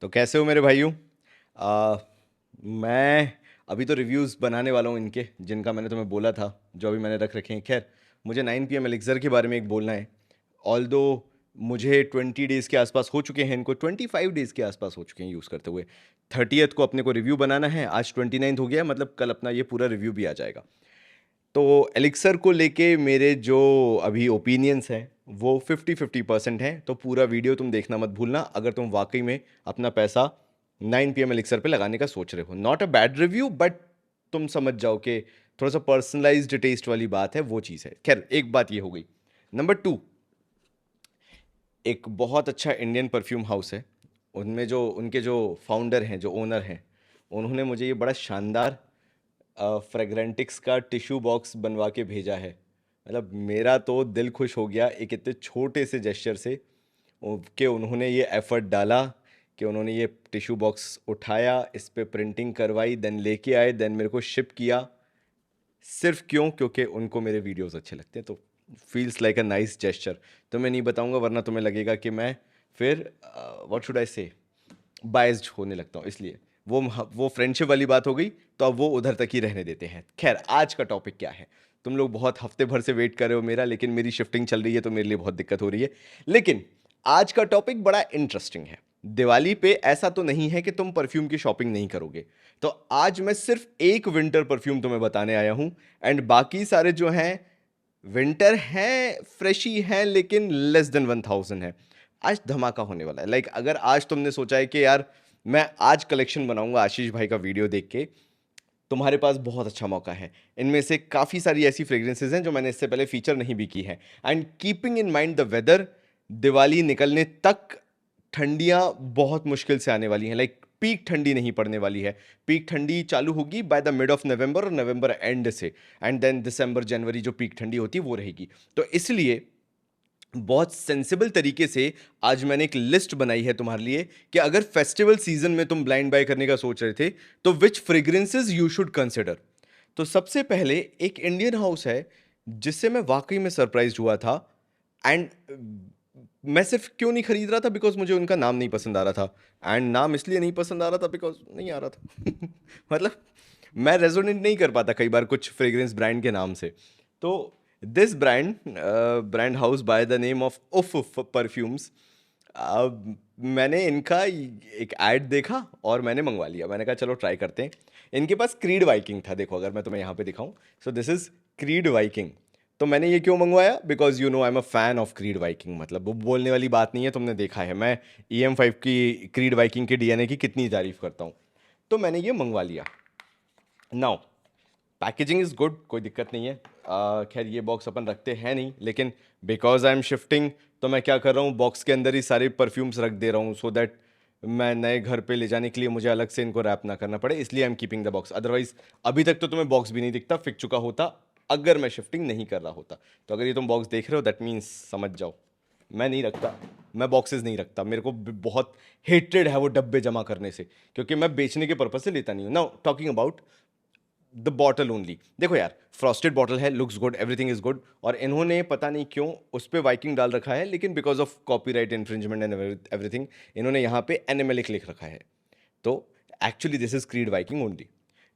तो कैसे हो मेरे भाइयों। आ, मैं अभी तो रिव्यूज़ बनाने वाला हूँ इनके जिनका मैंने तुम्हें बोला था, जो अभी मैंने रख रखे हैं। खैर, मुझे 9 PM एलिक्सर के बारे में एक बोलना है। ऑल दो मुझे 20 डेज़ के आसपास हो चुके हैं, इनको 25 डेज़ के आसपास हो चुके हैं यूज़ करते हुए। 30th को अपने को रिव्यू बनाना है, आज 29th हो गया है, मतलब कल अपना ये पूरा रिव्यू भी आ जाएगा। तो एलिक्सर को लेके मेरे जो अभी ओपिनियंस हैं वो 50-50% हैं। तो पूरा वीडियो तुम देखना मत भूलना अगर तुम वाकई में अपना पैसा 9 PM एलिक्सर पे लगाने का सोच रहे हो। Not a bad review, but तुम समझ जाओ कि थोड़ा सा पर्सनलाइज्ड टेस्ट वाली बात है, वो चीज़ है। खैर, एक बात ये हो गई। नंबर टू, एक बहुत अच्छा इंडियन परफ्यूम हाउस है, उनमें जो उनके जो फाउंडर हैं, जो ओनर हैं, उन्होंने मुझे ये बड़ा शानदार फ्रेग्रेंटिक्स का टिश्यू बॉक्स बनवा के भेजा है। मतलब मेरा तो दिल खुश हो गया एक इतने छोटे से जेस्चर से, कि उन्होंने ये एफर्ट डाला, कि उन्होंने ये टिश्यू बॉक्स उठाया, इस पे प्रिंटिंग करवाई, देन लेके आए, देन मेरे को शिप किया। सिर्फ क्यों? क्योंकि उनको मेरे वीडियोस अच्छे लगते हैं। तो feels like a nice gesture. तो मैं नहीं बताऊंगा वरना तुम्हें लगेगा कि मैं फिर व्हाट शुड आई से बायस्ड होने लगता हूँ, इसलिए वो फ्रेंडशिप वाली बात हो गई। तो अब वो उधर तक ही रहने देते हैं। खैर, आज का टॉपिक क्या है? तुम लोग बहुत हफ्ते भर से वेट कर रहे हो मेरा, लेकिन मेरी शिफ्टिंग चल रही है तो मेरे लिए बहुत दिक्कत हो रही है। लेकिन आज का टॉपिक बड़ा इंटरेस्टिंग है। दिवाली पे ऐसा तो नहीं है कि तुम परफ्यूम की शॉपिंग नहीं करोगे। तो आज मैं सिर्फ एक विंटर परफ्यूम तुम्हें बताने आया हूं, एंड बाकी सारे जो हैं विंटर हैं, फ्रेशी हैं, लेकिन लेस देन 1000 है। आज धमाका होने वाला है। लाइक अगर आज तुमने सोचा है कि यार मैं आज कलेक्शन बनाऊंगा आशीष भाई का वीडियो देख के, तुम्हारे पास बहुत अच्छा मौका है। इनमें से काफ़ी सारी ऐसी फ्रेग्रेंसेज हैं जो मैंने इससे पहले फीचर नहीं भी की है। And keeping in mind the weather, Diwali निकलने तक ठंडियां बहुत मुश्किल से आने वाली हैं। लाइक पीक ठंडी नहीं पड़ने वाली है। पीक ठंडी चालू होगी by the mid of November और नवंबर एंड से, एंड देन दिसंबर जनवरी जो पीक ठंडी होती है वो रहेगी। तो इसलिए बहुत सेंसिबल तरीके से आज मैंने एक लिस्ट बनाई है तुम्हारे लिए, कि अगर फेस्टिवल सीजन में तुम ब्लाइंड बाय करने का सोच रहे थे तो विच फ्रेग्रेंसेस यू शुड कंसिडर। तो सबसे पहले एक इंडियन हाउस है जिससे मैं वाकई में सरप्राइज हुआ था। एंड मैं सिर्फ क्यों नहीं खरीद रहा था, बिकॉज मुझे उनका नाम नहीं पसंद आ रहा था। एंड नाम इसलिए नहीं पसंद आ रहा था बिकॉज नहीं आ रहा था। मतलब मैं रेजोनेट नहीं कर पाता कई बार कुछ फ्रेग्रेंस ब्रांड के नाम से। तो this brand house by the name of उफ परफ्यूम्स, मैंने इनका एक ऐड देखा और मैंने मंगवा लिया। मैंने कहा चलो ट्राई करते हैं। इनके पास क्रीड वाइकिंग था, देखो अगर मैं तुम्हें यहाँ पे दिखाऊं। सो दिस इज क्रीड वाइकिंग। तो मैंने ये क्यों मंगवाया? Because you know I am a fan of creed Viking. मतलब वो बोलने वाली बात नहीं है, तुमने देखा है मैं EM5 की क्रीड वाइकिंग के DNA की कितनी तारीफ करता हूँ। तो मैंने ये मंगवा लिया। नाउ पैकेजिंग इज़ गुड, कोई दिक्कत नहीं है। खैर ये बॉक्स अपन रखते हैं नहीं, लेकिन बिकॉज आई एम शिफ्टिंग तो मैं क्या कर रहा हूँ, बॉक्स के अंदर ही सारे परफ्यूम्स रख दे रहा हूँ, सो दैट मैं नए घर पे ले जाने के लिए मुझे अलग से इनको रैप ना करना पड़े। इसलिए I am keeping the box. Otherwise अभी तक तो तुम्हें बॉक्स भी नहीं दिखता, फिक चुका होता अगर मैं शिफ्टिंग नहीं कर रहा होता। तो अगर ये तुम बॉक्स देख रहे हो दैट मीन्स समझ जाओ मैं नहीं रखता। मैं बॉक्सेस नहीं रखता, मेरे को बहुत हेट्रेड है वो डब्बे जमा करने से, क्योंकि मैं बेचने के पर्पज से लेता नहीं हूँ। Now talking about the bottle only, देखो यार फ्रॉस्टेड बॉटल है, looks good, everything is good. और इन्होंने पता नहीं क्यों उस पर वाइकिंग डाल रखा है, लेकिन because of copyright infringement and everything इन्होंने यहाँ पे एनिमेलिक लिख रखा है। तो actually this is creed Viking only.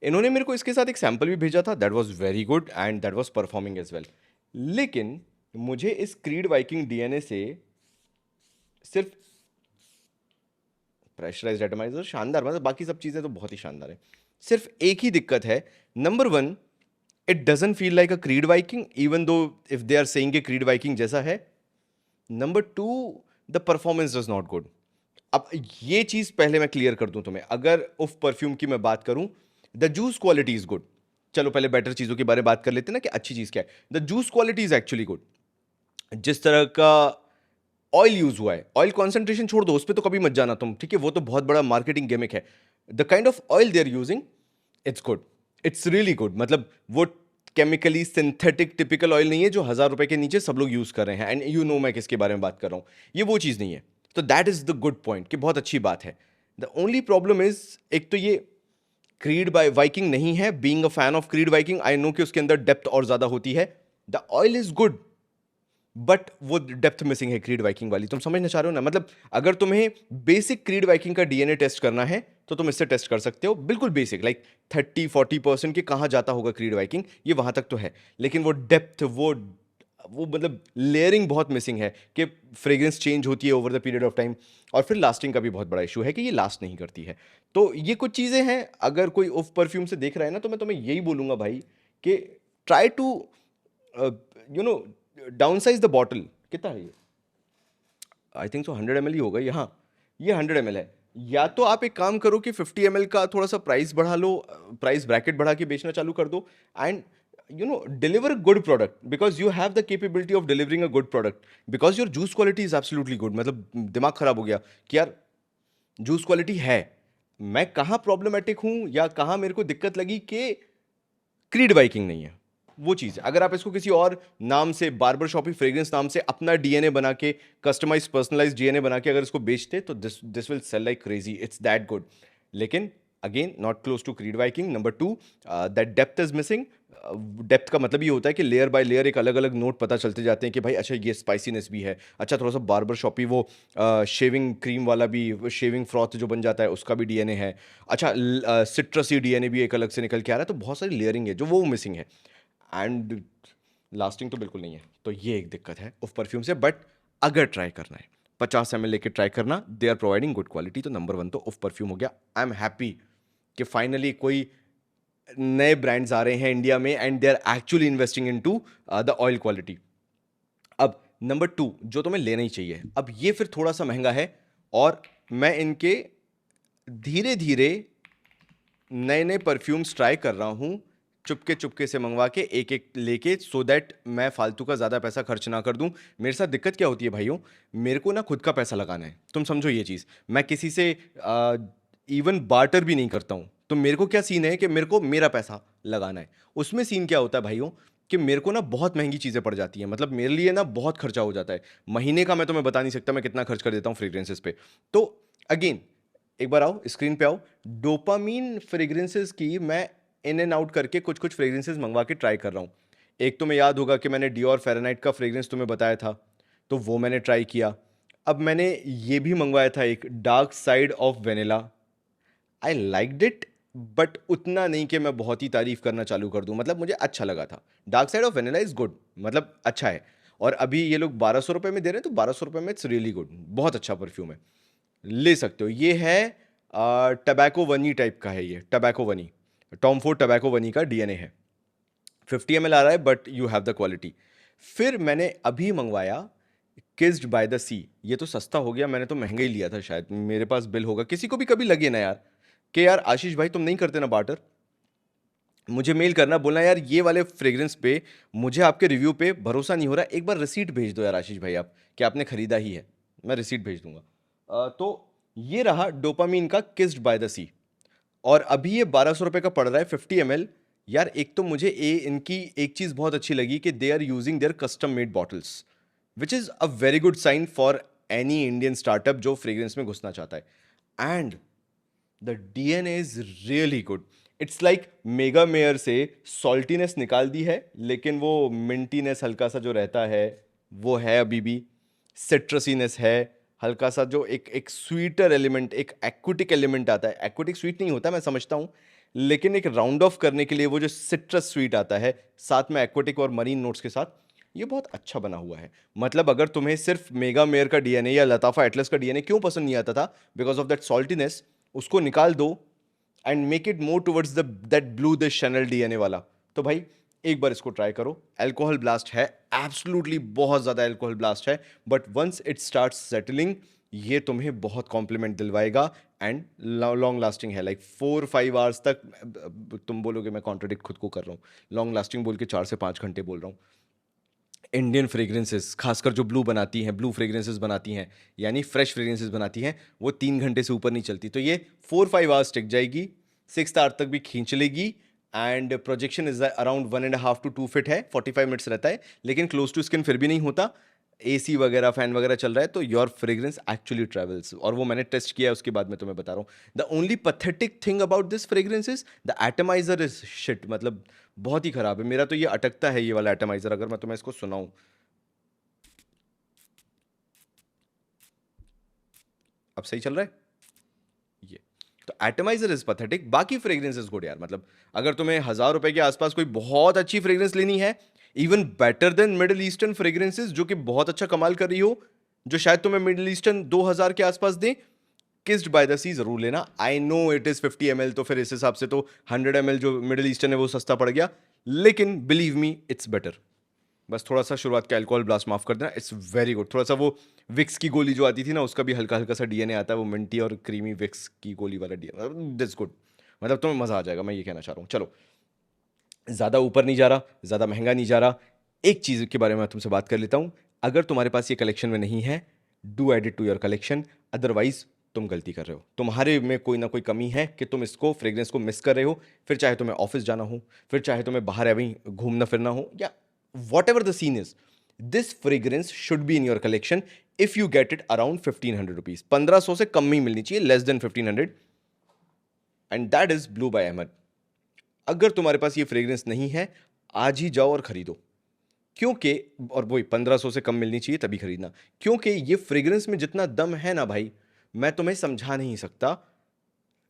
इन्होंने मेरे को इसके साथ एक सैंपल भी भेजा था, that was very good and that was performing as well. लेकिन मुझे इस क्रीड वाइकिंग DNA से सिर्फ प्रेशराइज्ड एटमाइजर शानदार, मतलब बाकी सब चीज़ें तो बहुत ही शानदार है। सिर्फ एक ही दिक्कत है। Number one, it doesn't feel like a Creed Viking even though if they are saying कि क्रीड वाइकिंग जैसा है। Number two, the performance does not good. अब ये चीज पहले मैं क्लियर कर दूं तुम्हें। अगर उफ परफ्यूम की मैं बात करूं, the juice quality is good. चलो पहले बेटर चीजों के बारे में बात कर लेते हैं ना, कि अच्छी चीज क्या है। The juice quality is actually good. जिस तरह का ऑयल यूज हुआ है, ऑयल कॉन्सेंट्रेशन छोड़ दो, उस पर तो कभी मत जाना तुम, ठीक है, वो तो बहुत बड़ा मार्केटिंग गिमिक है। The kind of oil they are using, it's good, it's really good. मतलब वो केमिकली सिंथेटिक टिपिकल ऑयल नहीं है जो 1000 रुपए के नीचे सब लोग यूज कर रहे हैं। एंड यू नो मैं किसके बारे में बात कर रहा हूं, ये वो चीज नहीं है। तो that is the good point, कि बहुत अच्छी बात है। द ओनली प्रॉब्लम इज, एक तो ये क्रीड बाय वाइकिंग नहीं है। Being a fan of creed Viking I know कि उसके अंदर डेप्थ और ज्यादा होती है। The oil is good, but वो डेप्थ मिसिंग है क्रीड वाइकिंग वाली। तुम समझना चाह रहे हो ना? मतलब अगर तुम्हें बेसिक क्रीड वाइकिंग का डीएनए टेस्ट करना है तो तुम इससे टेस्ट कर सकते हो, बिल्कुल बेसिक, लाइक 30-40% के कहाँ जाता होगा क्रीड वाइकिंग, ये वहां तक तो है। लेकिन वो डेप्थ, वो मतलब लेयरिंग बहुत मिसिंग है कि फ्रेग्रेंस चेंज होती है over the period of time. और फिर लास्टिंग का भी बहुत बड़ा इशू है कि ये लास्ट नहीं करती है। तो ये कुछ चीज़ें हैं। अगर कोई उफ परफ्यूम से देख रहा है ना, तो मैं तुम्हें यही बोलूंगा भाई कि try to you know downsize the bottle. कितना है ये? आई थिंक सो 100 ml ही होगा ये। हाँ, ये 100 ml है। या तो आप एक काम करो कि 50 ml का थोड़ा सा प्राइस बढ़ा लो, प्राइस ब्रैकेट बढ़ा के बेचना चालू कर दो, and deliver good product, because you have the capability of delivering a good product, because your juice quality is absolutely good. मतलब दिमाग खराब हो गया कि यार जूस क्वालिटी है। मैं कहाँ प्रॉब्लमेटिक हूँ या कहाँ मेरे को दिक्कत लगी कि क्रीड बाइकिंग नहीं है, वो चीज़ है। अगर आप इसको किसी और नाम से, बार्बर शॉपी फ्रेग्रेंस नाम से अपना डीएनए बना के, कस्टमाइज पर्सनलाइज डीएनए बना के अगर इसको बेचते, तो this will sell like crazy, it's that good. लेकिन again not close to Creed Viking. Number two, that depth is missing. Depth का मतलब ये होता है कि लेयर बाय लेयर एक अलग अलग नोट पता चलते जाते हैं कि भाई अच्छा ये स्पाइसीनेस भी है, अच्छा थोड़ा सा बार्बर शॉपी वो शेविंग क्रीम वाला भी, शेविंग फ्रॉथ जो बन जाता है उसका भी डीएनए है, अच्छा सिट्रसी डीएनए भी एक अलग से निकल के आ रहा है। तो बहुत सारी लेयरिंग है जो वो मिसिंग है, एंड लास्टिंग तो बिल्कुल नहीं है। तो ये एक दिक्कत है उफ परफ्यूम से। बट अगर ट्राई करना है, 50 ml लेके ट्राई करना, they are providing good quality. तो नंबर वन तो उफ परफ्यूम हो गया। आई एम हैप्पी कि फाइनली कोई नए ब्रांड्स आ रहे हैं इंडिया में, and they are actually investing into the oil quality. अब नंबर टू जो तुम्हें लेना ही चाहिए, अब ये फिर थोड़ा सा महंगा है, और मैं इनके धीरे धीरे नए नए परफ्यूम्स ट्राई कर रहा हूं, चुपके चुपके से मंगवा के एक एक लेके, सो दैट मैं फालतू का ज़्यादा पैसा खर्च ना कर दूं। मेरे साथ दिक्कत क्या होती है भाइयों, मेरे को ना खुद का पैसा लगाना है, तुम समझो ये चीज़। मैं किसी से इवन बार्टर भी नहीं करता हूं। तो मेरे को क्या सीन है कि मेरे को मेरा पैसा लगाना है। उसमें सीन क्या होता है भाइयों कि मेरे को ना बहुत महंगी चीज़ें पड़ जाती हैं। मतलब मेरे लिए ना बहुत खर्चा हो जाता है महीने का। मैं तुम्हें बता नहीं सकता मैं कितना खर्च कर देता हूँ फ्रेग्रेंसेस पे। तो अगेन एक बार आओ स्क्रीन पे आओ, डोपामीन फ्रेग्रेंसेस की मैं इन एंड आउट करके कुछ कुछ फ्रेग्रेंसेस मंगवा के ट्राई कर रहा हूँ। एक तो मैं याद होगा कि मैंने डियोर फ़ारेनहाइट का फ्रेग्रेंस तुम्हें बताया था, तो वो मैंने ट्राई किया। अब मैंने ये भी मंगवाया था एक dark side of vanilla. I liked it, but उतना नहीं कि मैं बहुत ही तारीफ करना चालू कर दूं। मतलब मुझे अच्छा लगा था। Dark side of vanilla is good, मतलब अच्छा है। और अभी ये लोग 1200 रुपये में दे रहे हैं, तो 1200 रुपये में इट्स रियली गुड, बहुत अच्छा परफ्यूम है, ले सकते हो। ये है टबैको वनी टाइप का है, ये टबैको वनी, टॉम फोर्ड टबैको वनी का डीएनए है। 50 ml आ रहा है, but you have the quality. फिर मैंने अभी मंगवाया किस्ड बाय द सी। ये तो सस्ता हो गया, मैंने तो महंगा ही लिया था शायद। मेरे पास बिल होगा, किसी को भी कभी लगे ना यार कि यार आशीष भाई तुम नहीं करते ना बार्टर, मुझे मेल करना, बोलना यार ये वाले फ्रेग्रेंस पे मुझे आपके रिव्यू पे भरोसा नहीं हो रहा, एक बार रिसीट भेज दो यार आशीष भाई आप, कि आपने खरीदा ही है, मैं रिसीट भेज दूंगा। तो ये रहा डोपामीन का किस्ड बाय द सी, और अभी ये 1200 रुपये का पड़ रहा है 50 ml। यार एक तो मुझे इनकी एक चीज़ बहुत अच्छी लगी कि they are using their custom made bottles, which is a very good sign for any Indian startup जो फ्रेग्रेंस में घुसना चाहता है। And the DNA is really good. It's like Megamare से सॉल्टीनेस निकाल दी है, लेकिन वो मिंटीनेस हल्का सा जो रहता है वो है अभी भी। सिट्रसीनेस है हल्का सा, जो एक एक स्वीटर एलिमेंट, एक एक्विटिक एलिमेंट आता है। एक्विटिक स्वीट नहीं होता मैं समझता हूँ, लेकिन एक राउंड ऑफ करने के लिए वो जो सिट्रस स्वीट आता है साथ में एक्विटिक और मरीन नोट्स के साथ, ये बहुत अच्छा बना हुआ है। मतलब अगर तुम्हें सिर्फ मेगा मेयर का डीएनए या लताफा एटलस का डीएनए क्यों पसंद नहीं आता था, बिकॉज ऑफ दैट सॉल्टीनेस, उसको निकाल दो and make it more towards the that Bleu de Chanel DNA वाला। तो भाई एक बार इसको ट्राई करो। अल्कोहल ब्लास्ट है, एब्सोल्युटली बहुत ज़्यादा अल्कोहल ब्लास्ट है, but once it start settling ये तुम्हें बहुत कॉम्प्लीमेंट दिलवाएगा, एंड लॉन्ग लास्टिंग है, लाइक 4-5 आवर्स तक। तुम बोलोगे मैं कॉन्ट्रडिक्ट खुद को कर रहा हूँ, लॉन्ग लास्टिंग बोल के 4 से 5 घंटे बोल रहा हूँ। इंडियन फ्रेग्रेंसेस खासकर जो ब्लू बनाती हैं, ब्लू फ्रेग्रेंसेस बनाती हैं, यानी फ्रेश फ्रेग्रेंसेस बनाती हैं, वो 3 घंटे से ऊपर नहीं चलती। तो ये 4-5 आवर्स टिक जाएगी, 6th आवर तक भी खींच लेगी। And projection is around 1.5 to 2 feet है, 45 मिनट्स रहता है, लेकिन क्लोज टू स्किन फिर भी नहीं होता। एसी वगैरह फैन वगैरह चल रहा है, तो योर फ्रेग्रेंस एक्चुअली ट्रेवल्स, और वो मैंने टेस्ट किया है, उसके बाद मैं तुम्हें बता रहा हूँ। The only pathetic thing about this fragrance is the atomiser is shit. मतलब बहुत ही खराब है। मेरा तो ये अटकता है ये वाला एटमाइजर, अगर मैं तुम्हें इसको सुनाऊं। अब सही चल रहा है ये? तो एटमाइजर इज पैथेटिक, बाकी फ्रेग्रेंस इज गुड यार। मतलब अगर तुम्हें 1,000 रुपए के आसपास कोई बहुत अच्छी फ्रेग्रेंस लेनी है, even better than middle eastern fragrances जो कि बहुत अच्छा कमाल कर रही हो, जो शायद तुम्हें मिडिल ईस्टर्न 2,000 के आसपास दे, किस्ड बाय द सी जरूर लेना। I know it is 50 ml, तो फिर इस हिसाब से तो 100 ml जो मिडिल ईस्टर्न है वो सस्ता पड़ गया, लेकिन बिलीव मी इट्स बेटर। बस थोड़ा सा शुरुआत का अल्कोहल ब्लास्ट माफ कर देना, इट्स वेरी गुड। थोड़ा सा वो विक्स की गोली जो आती थी ना, उसका भी हल्का हल्का सा डीएनए आता है, वो मिंटी और क्रीमी विक्स की गोली वाला डीएनए, दैट्स गुड। मतलब तुम्हें मजा आ जाएगा, मैं ये कहना चाह रहा हूँ। चलो, ज़्यादा ऊपर नहीं जा रहा, ज़्यादा महंगा नहीं जा रहा। एक चीज़ के बारे में मैं तुमसे बात कर लेता हूँ। अगर तुम्हारे पास ये कलेक्शन में नहीं है, do add it to your collection, otherwise तुम गलती कर रहे हो। तुम्हारे में कोई ना कोई कमी है कि तुम इसको फ्रेग्रेंस को मिस कर रहे हो। फिर चाहे तुम्हें ऑफिस जाना हो, फिर चाहे तुम्हें बाहर अभी घूमना फिरना हो, या whatever the scene is, this fragrance should be in your collection if you get it around 1,500 rupees. 1,500 से कम ही मिलनी चाहिए, less than 1,500, and that is blue by Ahmed. अगर तुम्हारे पास ये फ्रेग्रेंस नहीं है, आज ही जाओ और खरीदो, क्योंकि, और वही 1,500 से कम मिलनी चाहिए तभी खरीदना, क्योंकि ये फ्रेग्रेंस में जितना दम है ना भाई, मैं तुम्हें समझा नहीं सकता,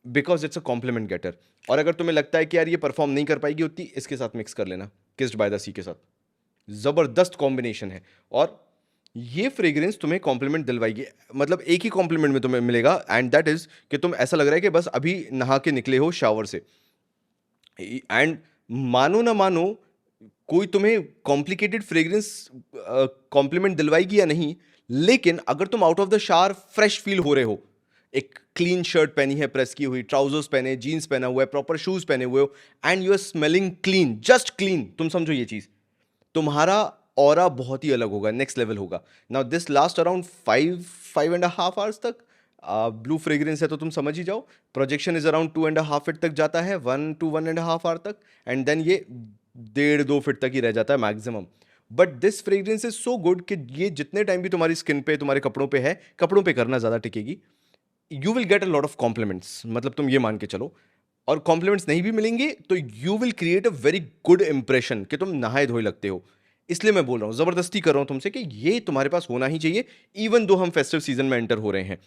because it's a compliment getter. और अगर तुम्हें लगता है कि यार ये परफॉर्म नहीं कर पाएगी उतनी, इसके साथ मिक्स कर लेना, किस्ड बाय द सी के साथ। जबरदस्त कॉम्बिनेशन है, और ये फ्रेग्रेंस तुम्हें कॉम्प्लीमेंट दिलवाएगी। मतलब एक ही कॉम्प्लीमेंट में तुम्हें मिलेगा, एंड दैट इज कि तुम ऐसा लग रहा है कि बस अभी नहा के निकले हो शावर से। एंड मानो ना मानो, कोई तुम्हें कॉम्प्लिकेटेड फ्रेग्रेंस कॉम्प्लीमेंट दिलवाएगी या नहीं, लेकिन अगर तुम out of the shower fresh feel हो रहे हो, एक क्लीन शर्ट पहनी है, प्रेस की हुई, ट्राउजर्स पहने, जीन्स पहना हुआ है, प्रॉपर शूज पहने हुए हो, and you are smelling clean, just clean, तुम समझो ये चीज, तुम्हारा ऑरा बहुत ही अलग होगा, नेक्स्ट लेवल होगा। Now this last around 5.5 hours तक। ब्लू फ्रेग्रेंस है तो तुम समझ ही जाओ, प्रोजेक्शन इज अराउंड 2.5 फीट तक जाता है, 1 to 1.5 आवर तक, एंड देन ये 1.5-2 फीट तक ही रह जाता है maximum. But this fragrance is so good कि ये जितने टाइम भी तुम्हारी स्किन पे, तुम्हारे कपड़ों पे है, कपड़ों पे करना ज़्यादा टिकेगी। You will get a lot of compliments, मतलब तुम ये मान के चलो। और कॉम्प्लीमेंट्स नहीं भी मिलेंगे तो you will create a very good impression कि तुम नहाए धोए लगते हो। इसलिए मैं बोल रहा हूँ, जबरदस्ती कर रहा हूँ तुमसे कि ये तुम्हारे पास होना ही चाहिए, इवन दो हम फेस्टिव सीजन में एंटर हो रहे हैं,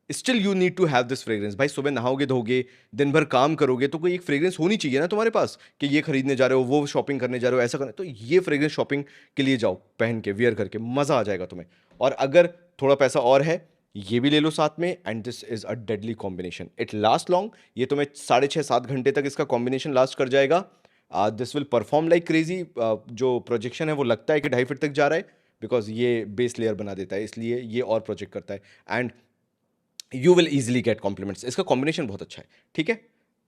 still you need to have this fragrance. भाई सुबह नहाओगे धोगे, दिन भर काम करोगे, तो कोई एक फ्रेग्रेंस होनी चाहिए ना तुम्हारे पास, कि ये खरीदने जा रहे हो, वो शॉपिंग करने जा रहे हो, ऐसा करने, तो ये फ्रेग्रेंस शॉपिंग के लिए जाओ, पहन के, वियर करके, मजा आ जाएगा तुम्हें। और अगर थोड़ा पैसा और है, ये भी ले लो साथ में, and this is a deadly combination, it last long. ये तुम्हें 6.5-7 घंटे तक इसका कॉम्बिनेशन लास्ट कर जाएगा। This will perform like crazy. जो प्रोजेक्शन है वो लगता है कि 2.5 फीट तक जा रहा है, बिकॉज ये बेस लेयर बना देता है, इसलिए ये और प्रोजेक्ट करता है, and you will easily get compliments. इसका कॉम्बिनेशन बहुत अच्छा है, ठीक है।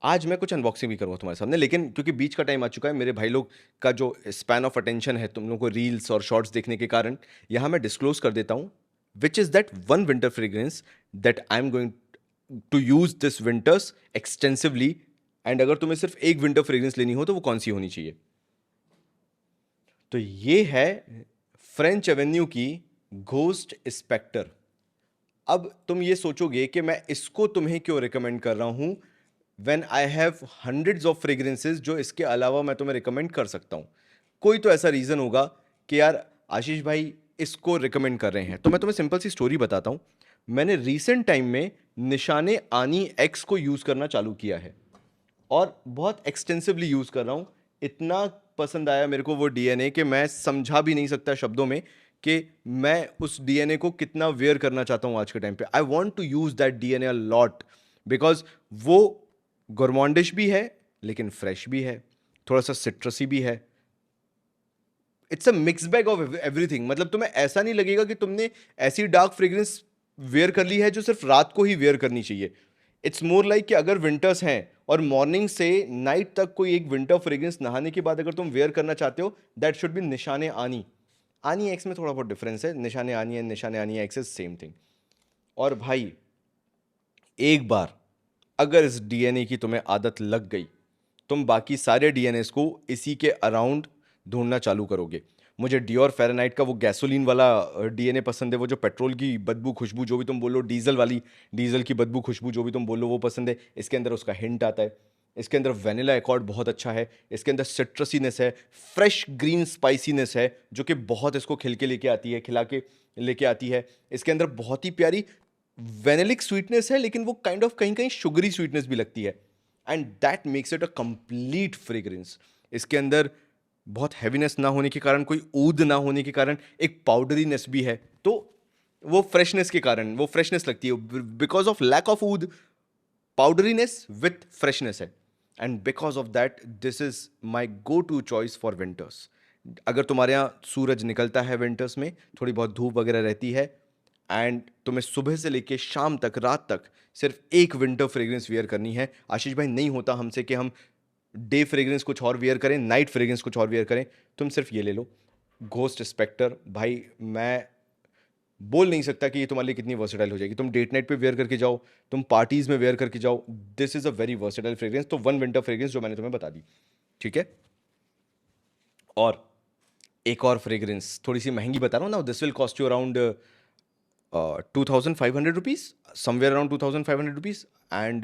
आज मैं कुछ अनबॉक्सिंग भी करूँगा तुम्हारे सामने, लेकिन क्योंकि बीच का टाइम आ चुका है, मेरे भाई लोग का जो स्पैन ऑफ अटेंशन है तुम लोगों को रील्स और शॉर्ट्स देखने के कारण, यहाँ मैं डिस्क्लोज कर देता हूँ which is that one winter fragrance that I am going to use this winters extensively. And अगर तुम्हें सिर्फ एक विंटर फ्रेग्रेंस लेनी हो तो वो कौन सी होनी चाहिए? तो ये है फ्रेंच एवेन्यू की घोस्ट स्पेक्टर। अब तुम ये सोचोगे कि मैं इसको तुम्हें क्यों रिकमेंड कर रहा हूं, when I have hundreds of fragrances जो इसके अलावा मैं तुम्हें रिकमेंड कर सकता हूं। कोई तो ऐसा रीजन होगा कि यार आशीष भाई इसको रिकमेंड कर रहे हैं। तो मैं तुम्हें सिंपल सी स्टोरी बताता हूं। मैंने रीसेंट टाइम में निशाने आनी एक्स को यूज करना चालू किया है, और बहुत एक्सटेंसिवली यूज कर रहा हूं। इतना पसंद आया मेरे को वो डीएनए कि मैं समझा भी नहीं सकता शब्दों में कि मैं उस डीएनए को कितना वेयर करना चाहता हूं आज के टाइम पे। I want to use that DNA a lot, because वो गोरमॉन्डिश भी है, लेकिन फ्रेश भी है, थोड़ा सा सिट्रसी भी है। It's a mix bag of everything. मतलब तुम्हें ऐसा नहीं लगेगा कि तुमने ऐसी डार्क फ्रेग्रेंस वेयर कर ली है जो सिर्फ रात को ही वेयर करनी चाहिए। इट्स मोर लाइक कि अगर विंटर्स हैं और मॉर्निंग से नाइट तक कोई एक विंटर फ्रेग्रेंस नहाने के बाद अगर तुम वेयर करना चाहते हो, दैट शुड बी निशाने आनी। आनी एक्स में थोड़ा बहुत डिफरेंस है, निशाने आनी है, निशाने आनी एक्स इज सेम थिंग। और भाई एक बार अगर इस डीएनए की तुम्हें आदत लग गई, तुम बाकी सारे डीएनएस को इसी के अराउंड ढूंढना चालू करोगे। मुझे डियोर फेरेनाइट का वो गैसोलीन वाला डीएनए पसंद है, वो जो पेट्रोल की बदबू खुशबू जो भी तुम बोलो, डीजल वाली, डीजल की बदबू खुशबू जो भी तुम बोलो, वो पसंद है। इसके अंदर उसका हिंट आता है। इसके अंदर वेनिला एकॉर्ड बहुत अच्छा है, इसके अंदर सिट्रसीनेस है, फ्रेश ग्रीन स्पाइसीनेस है जो कि बहुत इसको खिल के लेके आती है, खिला के लेके आती है। इसके अंदर बहुत ही प्यारी वेनिलिक स्वीटनेस है, लेकिन वो काइंड ऑफ कहीं कहीं शुगरी स्वीटनेस भी लगती है, and that makes it a complete fragrance. इसके अंदर बहुत हैवीनेस ना होने के कारण, कोई ऊद ना होने के कारण एक पाउडरीनेस भी है, तो वो फ्रेशनेस के कारण वो फ्रेशनेस लगती है, because of lack of oud powderiness with freshness है, and because of that this is my go to choice for winters. अगर तुम्हारे यहाँ सूरज निकलता है विंटर्स में, थोड़ी बहुत धूप वगैरह रहती है, एंड तुम्हें सुबह से लेके शाम तक, रात तक सिर्फ एक विंटर फ्रेग्रेंस वियर करनी है, आशीष भाई नहीं होता हमसे कि हम डे फ्रेग्रेंस कुछ और वियर करें, नाइट फ्रेग्रेंस कुछ और वियर करें, तुम सिर्फ ये ले लो, घोस्ट स्पेक्टर। भाई मैं बोल नहीं सकता कि ये तुम्हारे लिए कितनी वर्सेटाइल हो जाएगी। तुम डेट नाइट पे वेयर करके जाओ, तुम पार्टीज में वेयर करके जाओ, this is a very versatile fragrance. तो वन विंटर फ्रेग्रेंस जो मैंने तुम्हें बता दी, ठीक है। और एक और फ्रेग्रेंस थोड़ी सी महंगी बता रहा हूँ ना, this will cost you around 2,500 rupees, somewhere around 2,500 rupees, and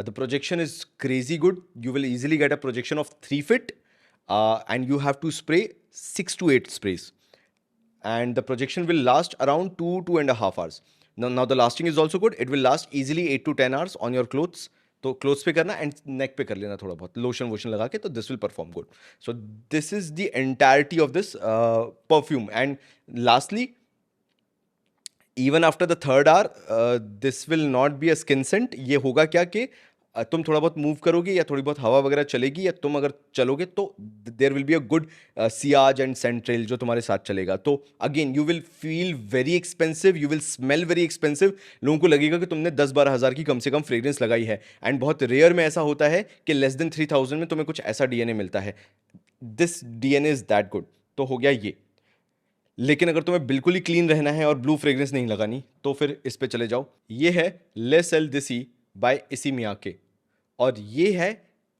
the projection is crazy good. You will easily get a projection of 3 feet, and you have to spray 6 to 8 sprays, and the projection will last around 2.5 hours. Now the lasting is also good. It will last easily 8 to 10 hours on your clothes. तो clothes पे करना and neck पे कर लेना थोड़ा बहुत lotion वोशन लगा के, तो this will perform good. So this is the entirety of this perfume. And lastly, even after the third hour this will not be a skin scent. ये होगा क्या कि तुम थोड़ा बहुत मूव करोगे या थोड़ी बहुत हवा वगैरह चलेगी, या तुम अगर चलोगे तो there will be a good सियाज एंड सेंट ट्रेल जो तुम्हारे साथ चलेगा। तो again you will feel very expensive, you will smell very expensive. लोगों को लगेगा कि तुमने 10-12 हज़ार की कम से कम फ्रेग्रेंस लगाई है, एंड बहुत रेयर में ऐसा होता है कि लेस देन 3,000 में तुम्हें कुछ ऐसा डीएनए मिलता है। This DNA is that good. तो हो गया ये। लेकिन अगर तुम्हें बिल्कुल ही क्लीन रहना है और ब्लू फ्रेग्रेंस नहीं लगानी, तो फिर इस पे चले जाओ। ये है ले सेल दिसी बाय इसी मियाके, और ये है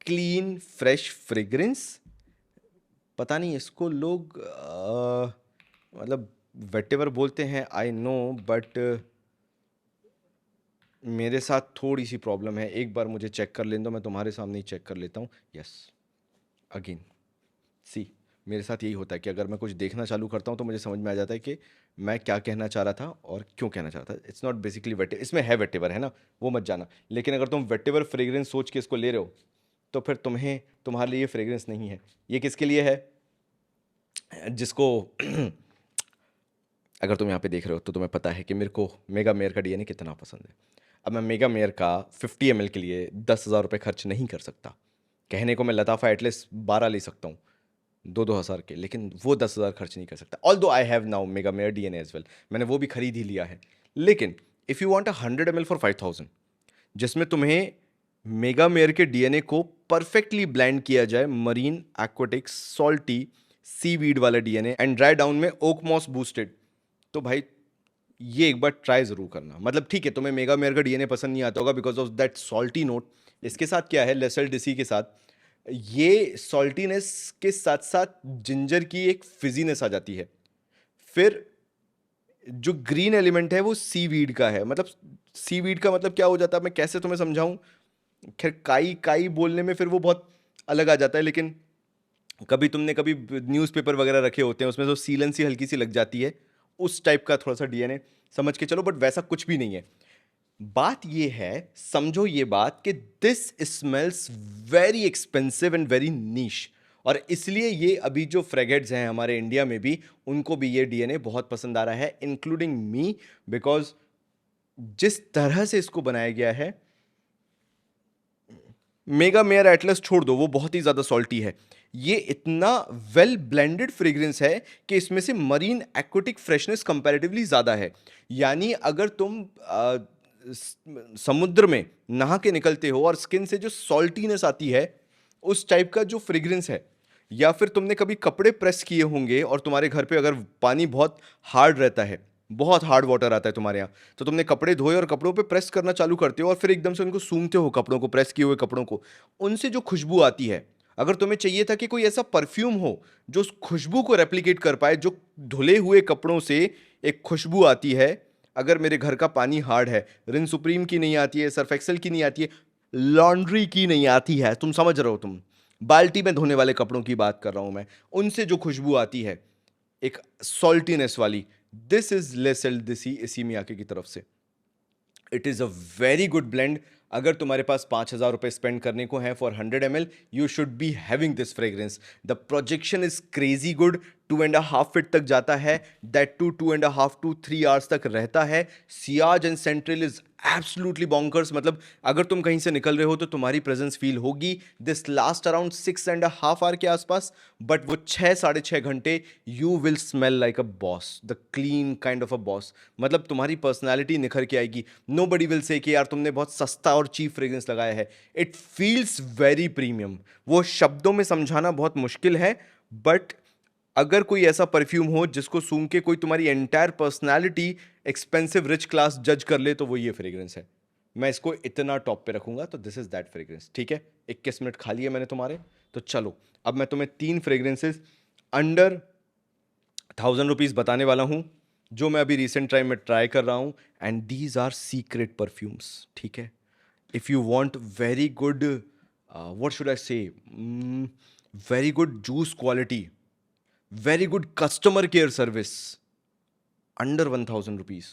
क्लीन फ्रेश फ्रेग्रेंस। पता नहीं इसको लोग मतलब वेटेवर बोलते हैं, आई नो, बट मेरे साथ थोड़ी सी प्रॉब्लम है। एक बार मुझे चेक कर लेने दो, मैं तुम्हारे सामने ही चेक कर लेता हूँ। यस, अगेन सी, मेरे साथ यही होता है कि अगर मैं कुछ देखना चालू करता हूँ तो मुझे समझ में आ जाता है कि मैं क्या कहना चाह रहा था और क्यों कहना चाह रहा था। इट्स नॉट बेसिकली वेटे, इसमें है वेटेवर है ना, वो मत जाना। लेकिन अगर तुम वेटेवर फ्रेग्रेंस सोच के इसको ले रहे हो, तो फिर तुम्हारे लिए ये फ्रेग्रेंस नहीं है। ये किसके लिए है? जिसको अगर तुम यहाँ पे देख रहे हो तो तुम्हें पता है कि मेरे को मेगा मेयर का डीएनए कितना पसंद है। अब मैं मेगा मेयर का 50 ml के लिए 10,000 रुपये खर्च नहीं कर सकता। कहने को मैं लताफ़ा एटलीस्ट 12 ले सकता हूँ 2-2 हज़ार के, लेकिन वो 10,000 खर्च नहीं कर सकता। Although I have now Megamare DNA as well, मैंने वो भी खरीद ही लिया है। लेकिन if you want 100 ml for 5,000, जिसमें तुम्हें मेगा मेयर के डीएनए को परफेक्टली ब्लेंड किया जाए, मरीन एक्वाटिक्स सॉल्टी सीवीड वाला डीएनए एंड ड्राई डाउन में ओक मॉस बूस्टेड, तो भाई ये एक बार ट्राई जरूर करना। मतलब ठीक है, तुम्हें मेगा मेयर का डीएनए पसंद नहीं आता होगा because of that salty note. इसके साथ क्या है, लेसर डिसी के साथ ये सॉल्टीनेस के साथ साथ जिंजर की एक फिजीनेस आ जाती है। फिर जो ग्रीन एलिमेंट है वो सीवीड का है। मतलब सीवीड का मतलब क्या हो जाता है, मैं कैसे तुम्हें समझाऊं। खैर, काई काई बोलने में फिर वो बहुत अलग आ जाता है, लेकिन कभी न्यूज़पेपर वगैरह रखे होते हैं, उसमें जो सीलन सी हल्की सी लग जाती है, उस टाइप का थोड़ा सा डीएनए समझ के चलो, बट वैसा कुछ भी नहीं है। बात ये है, समझो ये बात कि this smells very expensive and very niche, और इसलिए ये अभी जो फ्रेगेट्स हैं हमारे इंडिया में भी, उनको भी ये डीएनए बहुत पसंद आ रहा है, इंक्लूडिंग मी, बिकॉज जिस तरह से इसको बनाया गया है। मेगा मेयर एटलस छोड़ दो, वो बहुत ही ज़्यादा सॉल्टी है। ये इतना वेल ब्लेंडेड फ्रेग्रेंस है कि इसमें से मरीन एक्वाटिक फ्रेशनेस कंपैरेटिवली ज़्यादा है। यानी अगर तुम समुद्र में नहा के निकलते हो और स्किन से जो सॉल्टीनेस आती है, उस टाइप का जो फ्रेग्रेंस है, या फिर तुमने कभी कपड़े प्रेस किए होंगे और तुम्हारे घर पे अगर पानी बहुत हार्ड रहता है, बहुत हार्ड वाटर आता है तुम्हारे यहाँ, तो तुमने कपड़े धोए और कपड़ों पे प्रेस करना चालू करते हो और फिर एकदम से उनको सूंघते हो, कपड़ों को, प्रेस किए हुए कपड़ों को, उनसे जो खुशबू आती है। अगर तुम्हें चाहिए था कि कोई ऐसा परफ्यूम हो जो उस खुशबू को रेप्लिकेट कर पाए, जो धुले हुए कपड़ों से एक खुशबू आती है, अगर मेरे घर का पानी हार्ड है, रिन सुप्रीम की नहीं आती है, सर्फ एक्सेल की नहीं आती है, लॉन्ड्री की नहीं आती है, तुम समझ रहे हो, तुम बाल्टी में धोने वाले कपड़ों की बात कर रहा हूं मैं, उनसे जो खुशबू आती है एक सॉल्टीनेस वाली, दिस इज लेसेल दिसी इसी मियाके की तरफ से। It is a very good blend. अगर तुम्हारे पास 5,000 रुपये स्पेंड करने को है for 100 ml, you should be having this fragrance. The projection is crazy good, 2.5 feet तक जाता है, दैट टू 2.5 to 3 hours तक रहता है। Ciaz and central is absolutely bonkers, मतलब अगर तुम कहीं से निकल रहे हो तो तुम्हारी प्रेजेंस फील होगी। दिस लास्ट अराउंड 6.5 hour के आसपास, बट वो 6-6.5 घंटे you will smell like a boss, the clean kind of a boss. मतलब तुम्हारी पर्सनैलिटी निखर के आएगी। नो बडी विल से कि यार तुमने बहुत सस्ता और चीप फ्रेग्रेंस लगाया है। It feels very premium. वो शब्दों में समझाना बहुत मुश्किल है, बट अगर कोई ऐसा परफ्यूम हो जिसको सूंघ के कोई तुम्हारी entire personality expensive rich class जज कर ले, तो वो ये फ्रेग्रेंस है। मैं इसको इतना टॉप पे रखूंगा, तो दिस इज दैट फ्रेग्रेंस। ठीक है, 21 मिनट खा लिए मैंने तुम्हारे, तो चलो अब मैं तुम्हें 3 फ्रेग्रेंसेस अंडर 1,000 रुपीज बताने वाला हूं, जो मैं अभी रिसेंट टाइम में ट्राई कर रहा हूं। And these are secret perfumes. ठीक है, if you want very good, what should I say, very good juice quality, very good customer care service under 1,000 rupees,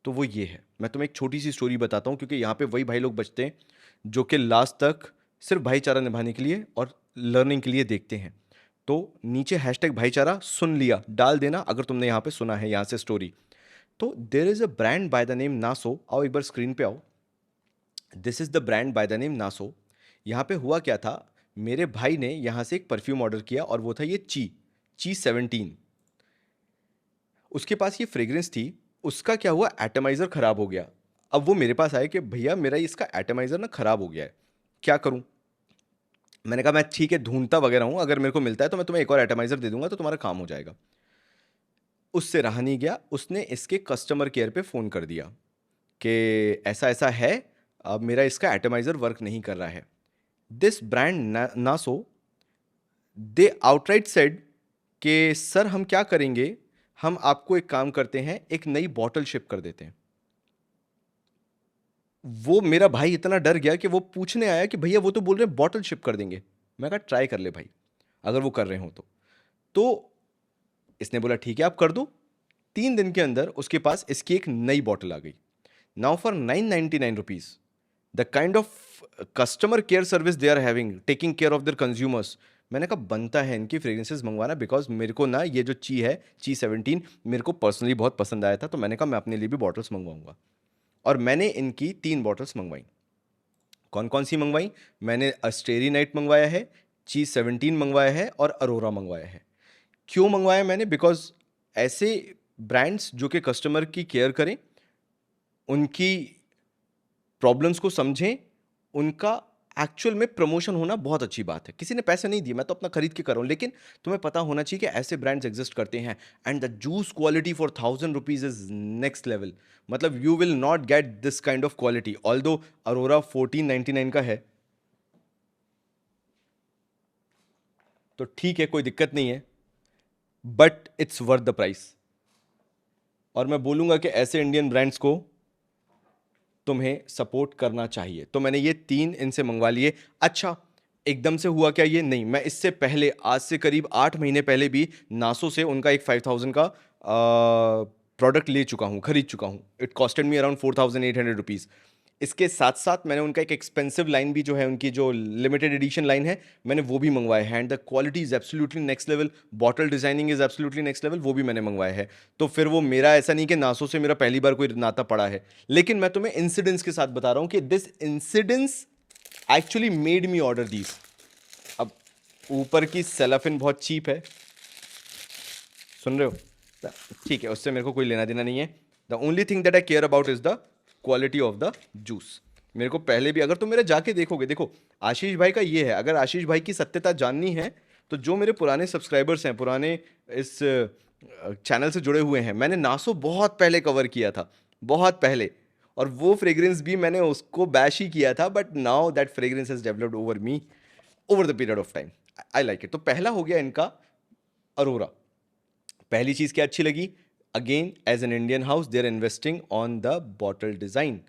तो वो ये है। मैं तुम्हें एक छोटी सी स्टोरी बताता हूँ, क्योंकि यहाँ पे वही भाई लोग बचते हैं जो कि लास्ट तक सिर्फ भाईचारा निभाने के लिए और लर्निंग के लिए देखते हैं। तो नीचे हैशटैग भाईचारा सुन लिया डाल देना अगर तुमने यहाँ पे सुना है यहाँ से स्टोरी। तो there is a brand by the name Naso. आओ एक बार स्क्रीन पे आओ। This is the brand by the name Naso. यहाँ पे हुआ क्या था, मेरे भाई ने यहाँ से एक परफ्यूम ऑर्डर किया और वो था ये ची 17। उसके पास ये फ्रेग्रेंस थी। उसका क्या हुआ, एटमाइज़र ख़राब हो गया। अब वो मेरे पास आया कि भैया मेरा इसका एटमाइज़र ना ख़राब हो गया है, क्या करूं। मैंने कहा मैं ठीक है ढूंढता वगैरह हूं, अगर मेरे को मिलता है तो मैं तुम्हें एक और एटमाइज़र दे दूंगा तो तुम्हारा काम हो जाएगा। उससे रहा नहीं गया, उसने इसके कस्टमर केयर पे फ़ोन कर दिया कि ऐसा ऐसा है, अब मेरा इसका एटमाइज़र वर्क नहीं कर रहा है। This brand Naso, they outright said कि सर हम क्या करेंगे, हम आपको एक काम करते हैं, एक नई बॉटल शिप कर देते हैं। वो मेरा भाई इतना डर गया कि वो पूछने आया कि भैया वो तो बोल रहे हैं बॉटल शिप कर देंगे। मैं कहा ट्राई कर ले भाई, अगर वो कर रहे हो तो इसने बोला ठीक है आप कर दो। 3 दिन के अंदर उसके पास इसकी एक नई बॉटल आ गई। Now for 999 rupees, the kind of customer care service they are having, taking care of their consumers. मैंने कहा बनता है इनकी फ्रेग्रेंसेस मंगवाना, बिकॉज मेरे को ना ये जो ची 17 मेरे को पर्सनली बहुत पसंद आया था, तो मैंने कहा मैं अपने लिए भी बॉटल्स मंगवाऊंगा। और मैंने इनकी 3 बॉटल्स मंगवाई। कौन कौन सी मंगवाई, मैंने अस्टेरी नाइट मंगवाया है, ची 17 मंगवाया है और अरोरा मंगवाया है। क्यों मंगवाया मैंने, बिकॉज ऐसे ब्रांड्स जो कि कस्टमर की केयर करें, उनकी प्रॉब्लम्स को समझें, उनका एक्चुअल में प्रमोशन होना बहुत अच्छी बात है। किसी ने पैसे नहीं दिए, मैं तो अपना खरीद के कर रहा हूँ, लेकिन तुम्हें पता होना चाहिए कि ऐसे ब्रांड्स एग्जिस्ट करते हैं। And the juice quality for 1,000 rupees is next level. मतलब you will not get this kind of quality, although Aurora 1499 का है, तो ठीक है कोई दिक्कत नहीं है, but it's worth the price. और मैं बोलूंगा कि ऐसे इंडियन ब्रांड्स को तुम्हें सपोर्ट करना चाहिए। तो मैंने ये 3 इनसे मंगवा लिए। अच्छा, एकदम से हुआ क्या ये, नहीं, मैं इससे पहले आज से करीब 8 महीने पहले भी नासो से उनका एक 5,000 का प्रोडक्ट ले चुका हूँ, खरीद चुका हूँ। It costed me around 4,800 rupees. इसके साथ साथ मैंने उनका एक एक्सपेंसिव लाइन भी जो है, उनकी जो लिमिटेड एडिशन लाइन है, मैंने वो भी मंगवाया है। And the quality is absolutely next level, bottle designing is absolutely next level, वो भी मैंने मंगवाया है। तो फिर वो मेरा ऐसा नहीं कि नासो से मेरा पहली बार कोई नाता पड़ा है, लेकिन मैं तुम्हें इंसिडेंस के साथ बता रहा हूं कि this incidence actually made me order these. अब ऊपर की सेलाफिन बहुत चीप है, सुन रहे हो, ठीक है, उससे मेरे को कोई लेना देना नहीं है। The only thing that I care about is the quality of the juice. मेरे को पहले भी, अगर तुम मेरे जाके देखोगे, देखो आशीष भाई का ये है, अगर आशीष भाई की सत्यता जाननी है तो जो मेरे पुराने सब्सक्राइबर्स हैं, पुराने इस चैनल से जुड़े हुए हैं, मैंने नासो बहुत पहले कवर किया था, बहुत पहले, और वो फ्रेग्रेंस भी मैंने उसको बैश ही किया था, but now that fragrance has developed over me over the period of time. I like it. तो पहला हो गया इनका अरोरा। पहली चीज क्या अच्छी लगी, again as an Indian house they are investing on the bottle design,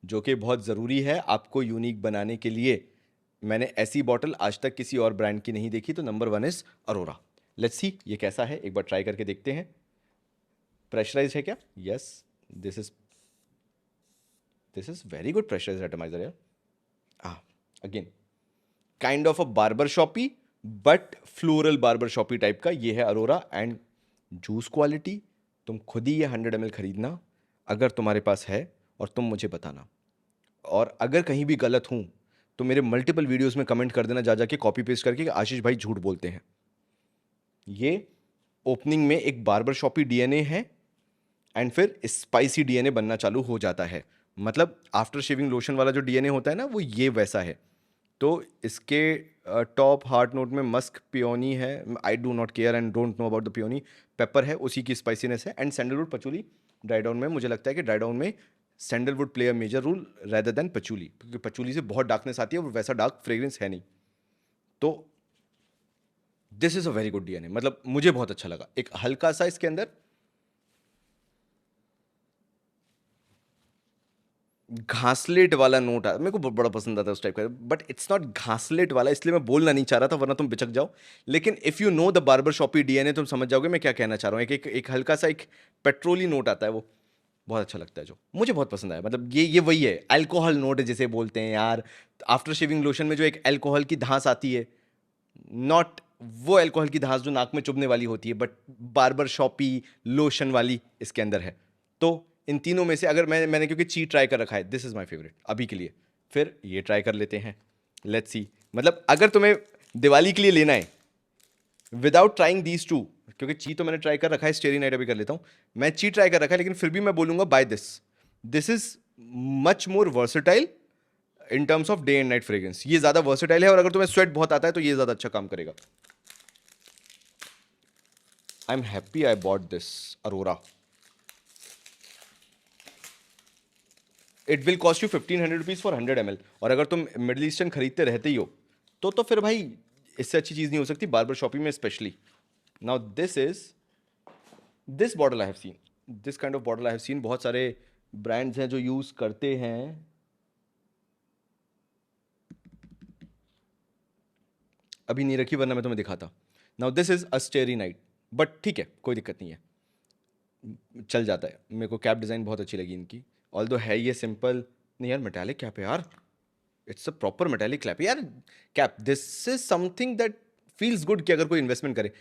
जो कि बहुत ज़रूरी है आपको यूनिक बनाने के लिए। मैंने ऐसी बॉटल आज तक किसी और ब्रांड की नहीं देखी, तो number 1 is Arora. Let's see ये कैसा है, एक बार ट्राई करके देखते हैं। प्रेशराइज है क्या, yes, this is this is very good pressurised atomiser यार. Again kind of a barber shoppe but floral barber shoppe type का ये है अरोरा. एंड जूस क्वालिटी तुम खुद ही ये 100 ml खरीदना अगर तुम्हारे पास है, और तुम मुझे बताना. और अगर कहीं भी गलत हूं तो मेरे मल्टीपल वीडियोस में कमेंट कर देना जा जाके कॉपी पेस्ट करके कि आशीष भाई झूठ बोलते हैं. ये ओपनिंग में एक बार्बर शॉपी डीएनए है एंड फिर स्पाइसी डीएनए बनना चालू हो जाता है. मतलब आफ्टर शेविंग लोशन वाला जो डीएनए होता है ना, वो ये वैसा है. तो इसके टॉप हार्ट नोट में मस्क पियोनी है. I do not care and don't know about the peony. Pepper है, उसी की स्पाइसीनेस है. And sandalwood patchouli dry down में मुझे लगता है कि ड्राई डाउन में sandalwood play a major role rather than patchouli, क्योंकि पचूली से बहुत डार्कनेस आती है और वैसा डार्क फ्रेग्रेंस है नहीं. तो this is a very good DNA. मतलब मुझे बहुत अच्छा लगा. एक हल्का सा इसके अंदर घासलेट वाला नोट आता, मेरे को बड़ा पसंद आता है उस टाइप का. बट इट्स नॉट घासलेट वाला, इसलिए मैं बोलना नहीं चाह रहा था वरना तुम बिचक जाओ. लेकिन if you know the barber shoppe DNA तुम समझ जाओगे मैं क्या कहना चाह रहा हूँ. एक हल्का सा एक पेट्रोली नोट आता है, वो बहुत अच्छा लगता है, जो मुझे बहुत पसंद आया. मतलब ये वही है अल्कोहल नोट जिसे बोलते हैं यार. आफ्टर शेविंग लोशन में जो एक अल्कोहल की धांस आती है, नॉट वो अल्कोहल की धांस जो नाक में चुभने वाली होती है, बट बार्बर शॉपी लोशन वाली इसके अंदर है. तो इन तीनों में से अगर मैंने क्योंकि ची ट्राई कर रखा है, दिस इज माय फेवरेट अभी के लिए. फिर ये ट्राई कर लेते हैं, लेट्स सी. मतलब अगर तुम्हें दिवाली के लिए लेना है विदाउट ट्राइंग दीज टू, क्योंकि ची तो मैंने ट्राई कर रखा है, स्टेरी नाइट अभी कर लेता हूं. मैं ची ट्राई कर रखा है, लेकिन फिर भी मैं बोलूंगा by this. This is much more versatile in terms of day and night fragrance. ये ज्यादा वर्सेटाइल है, और अगर तुम्हें स्वेट बहुत आता है तो ये ज्यादा अच्छा काम करेगा. आई am happy I bought this Arora. It will cost you 1500 rupees for 100 ml. और अगर तुम मिडिल ईस्टर्न खरीदते रहते ही हो तो फिर भाई इससे अच्छी चीज नहीं हो सकती बार्बर शॉपी में specially. Now this bottle I have seen, this kind of bottle I have seen. बहुत सारे ब्रांड्स हैं जो यूज करते हैं. अभी नहीं रखी वरना मैं तुम्हें दिखाता. Now this is a स्टेरी night, but ठीक है, कोई दिक्कत नहीं है, चल जाता है. मेरे को कैप डिज़ाइन बहुत अच्छी लगी इनकी. ऑल्दो है ये सिंपल नहीं यार, मेटालिक कैप है यार. It's a proper metallic cap यार. Cap this is something that feels good कि अगर कोई इन्वेस्टमेंट करे.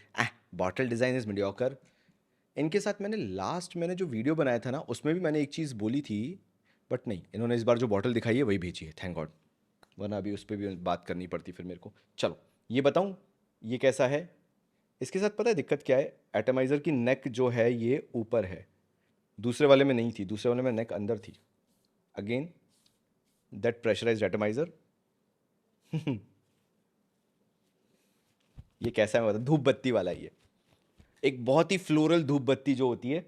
Bottle design is mediocre. इनके साथ मैंने जो वीडियो बनाया था ना, उसमें भी मैंने एक चीज़ बोली थी, बट नहीं, इन्होंने इस बार जो बॉटल दिखाई है वही भेजी है, थैंक गॉड. वरना अभी उस पर भी बात करनी पड़ती फिर मेरे को. चलो ये बताऊँ ये कैसा है. इसके साथ पता है दिक्कत क्या है, एटमाइज़र की नेक जो है ये ऊपर है, दूसरे वाले में नहीं थी. दूसरे वाले में नेक अंदर थी. Again that pressurised atomiser. ये कैसा है मतलब, धूप बत्ती वाला ये, एक बहुत ही फ्लोरल धूप बत्ती जो होती है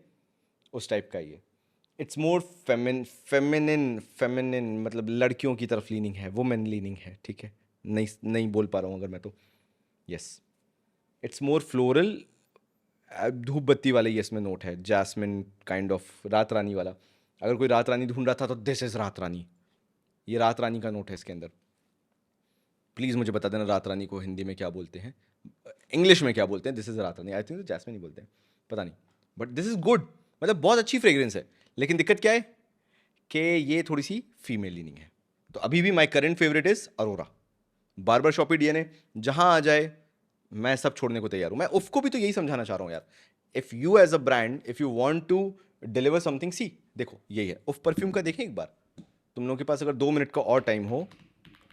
उस टाइप का ये. इट्स मोर फेमिनिन मतलब लड़कियों की तरफ लीनिंग है, वुमेन लीनिंग है. ठीक है, नहीं बोल पा रहा हूँ अगर मैं तो. यस, इट्स मोर फ्लोरल धूप बत्ती वाला ही इसमें नोट है. जैस्मिन काइंड ऑफ, रात रानी वाला. अगर कोई रात रानी ढूंढ रहा था तो दिस इज रात रानी. ये रात रानी का नोट है इसके अंदर. प्लीज़ मुझे बता देना रात रानी को हिंदी में क्या बोलते हैं, इंग्लिश में क्या बोलते हैं. दिस इज रात रानी, आई थिंक तो जैस्मिन ही बोलते हैं, पता नहीं. बट दिस इज गुड, मतलब बहुत अच्छी फ्रेग्रेंस है. लेकिन दिक्कत क्या है कि ये थोड़ी सी फीमेल लीनिंग है. तो अभी भी my current favourite is Aurora. Barber shoppe DNA जहां आ जाए मैं सब छोड़ने को तैयार हूं. मैं उफ को भी तो यही समझाना चाह रहा हूं यार. If you as a brand, if you want to deliver something, see देखो यही है उफ परफ्यूम का. देखें एक बार, तुम लोगों के पास अगर 2 मिनट का और टाइम हो,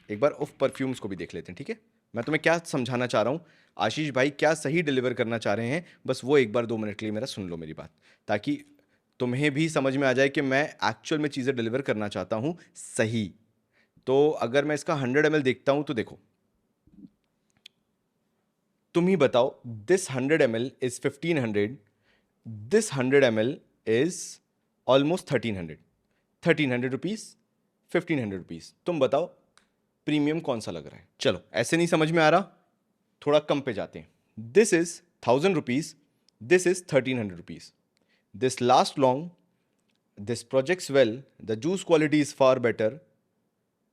एक बार उफ परफ्यूम्स को भी देख लेते हैं. ठीक है, मैं तुम्हें क्या समझाना चाह रहा हूँ, आशीष भाई क्या सही डिलीवर करना चाह रहे हैं, बस वो एक बार 2 मिनट के लिए मेरा सुन लो मेरी बात, ताकि तुम्हें भी समझ में आ जाए कि मैं एक्चुअल में चीज़ें डिलीवर करना चाहता हूँ सही. तो अगर मैं इसका 100 ml देखता हूँ तो देखो, तुम ही बताओ. This 100 ml is 1500, this 100 ml is almost 1300 rupees, 1500 rupees. तुम बताओ प्रीमियम कौन सा लग रहा है. चलो ऐसे नहीं समझ में आ रहा, थोड़ा कम पे जाते हैं. This is 1000 rupees, this is 1300 rupees. This last long, this projects well, the juice quality is far better,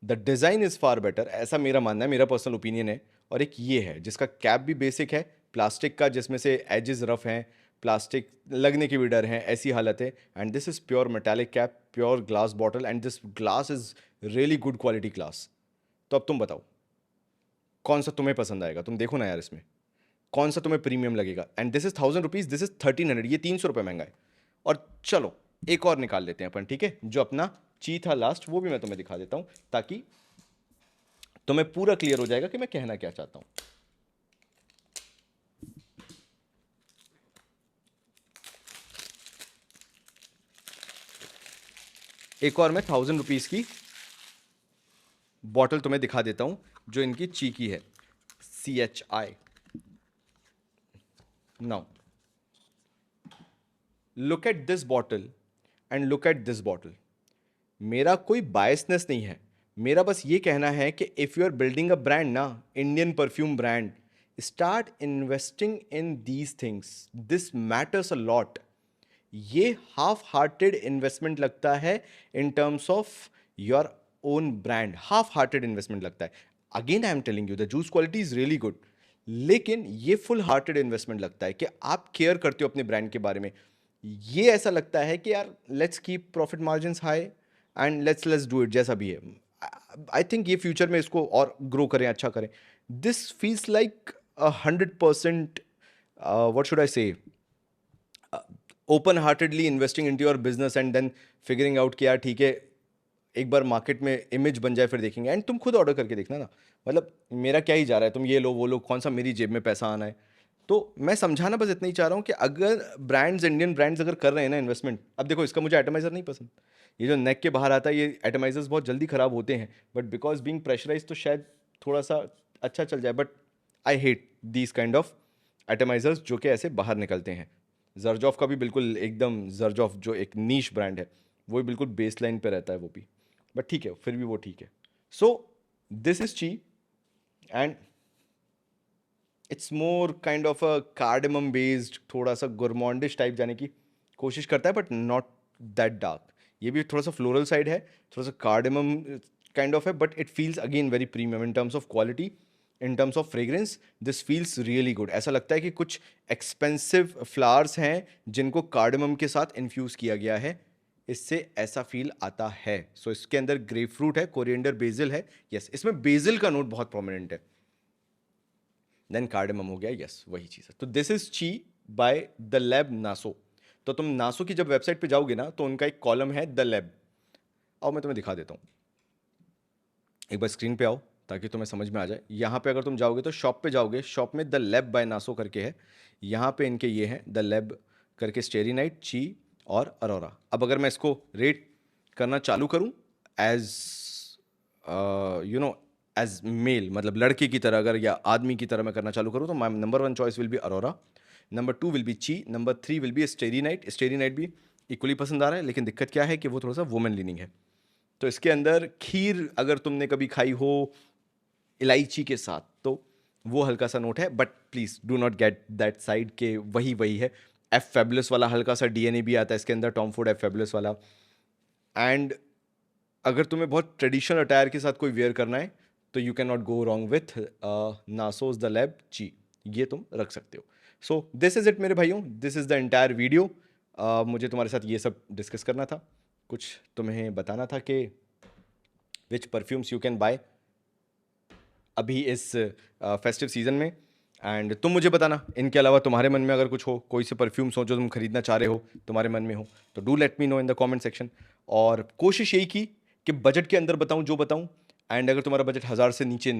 the design is far better. ऐसा मेरा मानना है, मेरा पर्सनल ओपिनियन है. और एक ये है जिसका कैप भी बेसिक है, प्लास्टिक का, जिसमें से एजेस रफ हैं, प्लास्टिक लगने की भी डर है, ऐसी हालत है। And this is pure metallic cap, pure glass bottle, and this glass is really good quality glass. तो अब तुम बताओ कौन सा तुम्हें पसंद आएगा, तुम देखो ना यार इसमें कौन सा तुम्हें प्रीमियम लगेगा। And this is 1000 rupees, this is 1300, ये 300 रुपये महंगा है। और चलो एक और निकाल लेते हैं अपन, ठीक है, जो अपना ची था लास्ट, वो भी मैं तुम्हें दिखा देता हूं ताकि तुम्हें पूरा क्लियर हो जाएगा कि मैं कहना क्या चाहता हूं। एक और मैं 1000 रुपीज़ की बॉटल तुम्हें दिखा देता हूं जो इनकी ची की है, CHI। Now look at this bottle and look at this bottle. मेरा कोई बायसनेस नहीं है, मेरा बस ये कहना है कि if you are building a brand ना, Indian perfume brand, start investing in these things, this matters a lot. ये हाफ हार्टेड इन्वेस्टमेंट लगता है in terms of your own brand, half hearted investment लगता है। Again I am telling you the juice quality is really good, लेकिन ये full hearted investment लगता है कि आप केयर करते हो अपने ब्रांड के बारे में। ये ऐसा लगता है कि यार let's keep profit margin high and let's do it जैसा भी है। आई थिंक ये फ्यूचर में इसको और ग्रो करें, अच्छा करें। This feels like 100%, what should I say, open heartedly investing in your business and then figuring out कि यार ठीक है एक बार मार्केट में इमेज बन जाए फिर देखेंगे। एंड तुम खुद ऑर्डर करके देखना ना, मतलब मेरा क्या ही जा रहा है, तुम ये लो वो लो, कौन सा मेरी जेब में पैसा आना है। तो मैं समझाना बस इतना ही चाह रहा हूँ कि अगर ब्रांड्स, इंडियन ब्रांड्स अगर कर रहे हैं ना इन्वेस्टमेंट, अब देखो इसका मुझे एटमाइजर नहीं पसंद, ये जो नेक के बाहर आता है, ये एटमाइजर्स बहुत जल्दी खराब होते हैं, बट बिकॉज बीइंग प्रेशराइज तो शायद थोड़ा सा अच्छा चल जाए, but I hate these kind of atomisers जो कि ऐसे बाहर निकलते हैं। जर्जॉफ का भी बिल्कुल एकदम, जर्जॉफ जो एक नीश ब्रांड है वो भी बिल्कुल बेस लाइन पे रहता है वो भी, बट ठीक है फिर भी वो ठीक है। सो दिस इज ची and it's more kind of a cardamom based, थोड़ा सा गुरमॉन्डिश टाइप जाने की कोशिश करता है, बट नॉट दैट डार्क। ये भी थोड़ा सा फ्लोरल साइड है, थोड़ा सा कार्डमम काइंड ऑफ है, but it feels again very premium in terms of quality, in terms of fragrance. This feels really good. ऐसा लगता है कि कुछ एक्सपेंसिव फ्लावर्स हैं जिनको कार्डमम के साथ इन्फ्यूज़ किया गया है, इससे ऐसा फील आता है। सो इसके अंदर ग्रेप फ्रूट है, कोरिएंडर, बेसिल है। यस, इसमें बेसिल का नोट बहुत प्रोमिनेंट है। देन कार्डेमम हो गया, यस वही चीज़ है। तो दिस इज ची बाय द लैब नासो। तो तुम नासो की जब वेबसाइट पे जाओगे ना तो उनका एक कॉलम है द लैब, और मैं तुम्हें दिखा देता हूँ। एक बार स्क्रीन पे आओ ताकि तुम्हें समझ में आ जाए। यहाँ पे अगर तुम जाओगे तो शॉप पे जाओगे, शॉप में द लैब बाय नासो करके है, यहाँ पे इनके ये हैं द लैब करके, स्टेरी नाइट, ची और अरोरा। अब अगर मैं इसको रेट करना चालू करूँ as you know as male, मतलब लड़के की तरह अगर या आदमी की तरह मैं करना चालू करूँ, तो my number 1 choice will be Aurora, number 2 will be Chi, number 3 will be starry night. Starry night भी इक्वली पसंद आ रहा है, लेकिन दिक्कत क्या है कि वो थोड़ा सा वुमेन लीनिंग है। तो इसके अंदर खीर अगर तुमने कभी खाई हो इलायची के साथ तो वो हल्का सा नोट है, but please do not get that side के वही वही है। एफ फेबुलस वाला हल्का सा डीएनए भी आता है इसके अंदर, टॉम फोर्ड एफ फेबुलस वाला। एंड अगर तुम्हें बहुत ट्रेडिशनल अटायर के साथ कोई वेयर करना है तो you can not go wrong with Naso's the lab Chi, ये तुम रख सकते हो। सो दिस इज इट मेरे भाइयों, this is the entire video. मुझे तुम्हारे साथ ये सब डिस्कस करना था, कुछ तुम्हें बताना था कि विच परफ्यूम्स यू कैन बाय अभी इस फेस्टिव सीजन में। एंड तुम मुझे बताना इनके अलावा तुम्हारे मन में अगर कुछ हो, कोई से परफ्यूम्स हो जो तुम खरीदना चाह रहे हो, तुम्हारे मन में हो, तो do let me know in the comment section. और कोशिश यही की कि बजट के अंदर बताऊं जो बताऊं। एंड अगर तुम्हारा बजट 1000 से नीचे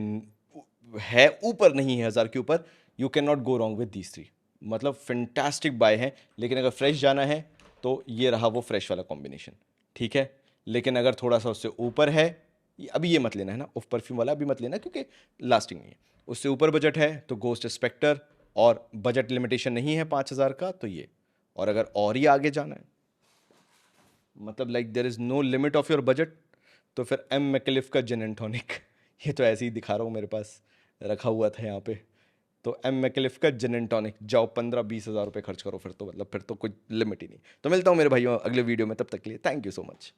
है, ऊपर नहीं है 1000 के ऊपर, you can not go wrong with these 3। मतलब फैंटास्टिक बाय है, लेकिन अगर फ्रेश जाना है तो ये रहा वो फ्रेश वाला कॉम्बिनेशन, ठीक है। लेकिन अगर थोड़ा सा उससे ऊपर है, अभी ये मत लेना है ना, उफ परफ्यूम वाला अभी मत लेना क्योंकि लास्टिंग नहीं है। उससे ऊपर बजट है तो गोस्ट स्पेक्टर, और बजट लिमिटेशन नहीं है 5000 का तो ये। और अगर और ही आगे जाना है, मतलब like there is no limit of your budget, तो फिर एम मैकलिफ का जिन एंड टॉनिक ये तो ऐसे ही दिखा रहा हूँ, मेरे पास रखा हुआ था यहाँ पे। तो एम मैकलिफ का जिन एंड टॉनिक, जाओ 15-20 हज़ार रुपये खर्च करो फिर तो, मतलब फिर तो कोई लिमिट ही नहीं। तो मिलता हूँ मेरे भाइयों अगले वीडियो में, तब तक के लिए थैंक यू सो मच।